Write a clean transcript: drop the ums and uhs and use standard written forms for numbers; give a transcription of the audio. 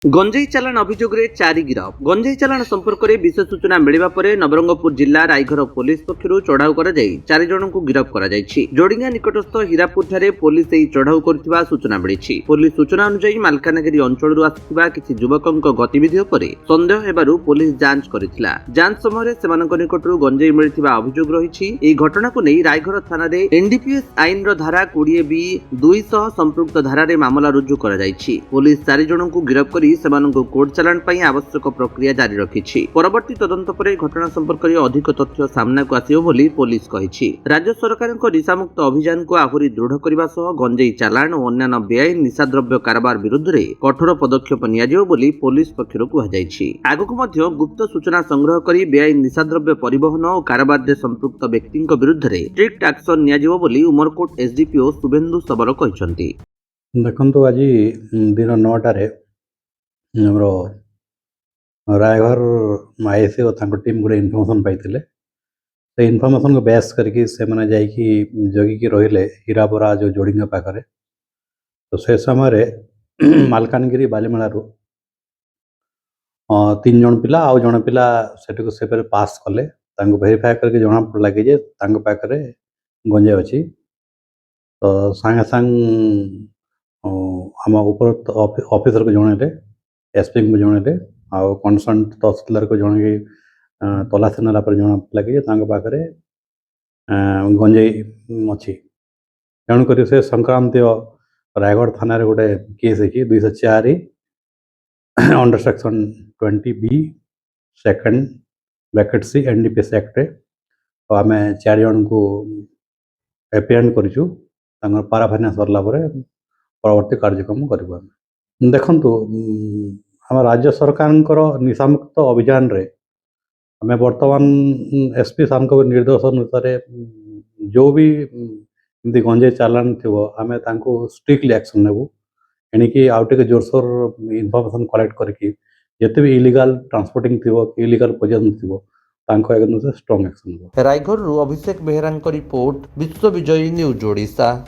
गंजेई चालाण अभियोग में 4 गिरफ। गंजेई चालाण संपर्क में विशेष सूचना मिलवा पर नवरंगपुर जिला रायघर पुलिस पक्षर चढ़ाऊ कर 4 जन को गिरफ कर जोड़िंगा निकटस्थ हीरापुर ठारे पुलिस यह चढ़ाऊ कर सूचना मिली। पुलिस सूचना अनुसार मालकानगिरी अंचल आसुवा किसी युवकों गतिविधि पर सन्देह हेबारु पुलिस जांच करथिला। जांच समय सेमानक निकटरू गंजेई मिलिथिबा अभियोग रही। एही घटना को नहीं रायघर थाना रे एनडीपीएस आईन रो धारा 20B 200 संपृक्त धारा रे मामला रुजु कर पुलिस 4 जन को गिरफ कर सेमानଙ୍କୁ कोर्ट चालाण ପାଇଁ आवश्यक प्रक्रिया जारी रखिछि। परवर्ती तदंत पर घटना संपर्क में अधिक तथ्य सामना को आसियो बोली पुलिस कहिछि। राज्य सरकारक निशामुक्त अभियान को आहुरी दृढ़ करबा सह गंजेई चालाण और अन्य बेआईन निशाद्रव्य कारोबार विरुद्ध रे कठोर पदक्षेप नियाजियो बोली पुलिस पक्षरु कुहाଯାଇଛି। आगकु मध्य गुप्त सूचना संग्रह करी बेआईन निशाद्रव्य परिवहन और कारोबार रे संपृक्त व्यक्तिଙ୍କ विरुद्ध रे स्ट्रिक्ट एक्शन नियाजियो बोली उमरकोट एसडीपीओ शुभेन्दु सबल कहिसंती। देखंतु आज दिन 9 रे हमरो रायघर आईएससी और टीम गोटे इनफर्मेशन पाइथिले। से इनफर्मेशन को बेस करके से माने जाइकी जगिकी रहिले हीरापुरा जो जोड़िंगा पाखरे। तो से समय मालकानगिरी बालीमेलारू 3 जन पिला आउ जन पिला सेठी को से पास कले तांको वेरीफाई करके जना पड़ला कि जे तांको पाखरे गंजे अछि। तो संगे संग आम ऊपर ऑफिसर को जनले एसपी को जनले आउ कनसर्न तहसीलदार को जन तलाशी नाला पर जना लगे पाखे गंजेई अच्छी। तेणुक से संक्रांत रायगढ़ थाना गोटे केस है 204 under section 20B second bracket C NDPS act तो आम 4 जन को एप्रिहेंड करूँ। पाराफानिया सरला परवर्ती कार्यक्रम करूँ। देखंतु हम राज्य सरकार निशामुक्त अभियान रे हमें वर्तमान एसपी साहब को निर्देश अनुसार जो भी एमती गंजेई चालान थी आम स्ट्रिक्टली एक्शन नेबू। एणिकी आउ टे जोरसोर इनफर्मेशन कलेक्ट करके जिते भी इलीगल ट्रांसपोर्टिंग थी इलीगल पोजिशन थी स्ट्रांग एक्शन। रायघर अभिषेक बेहेरा रिपोर्ट विश्व विजयी न्यूज ओडिशा।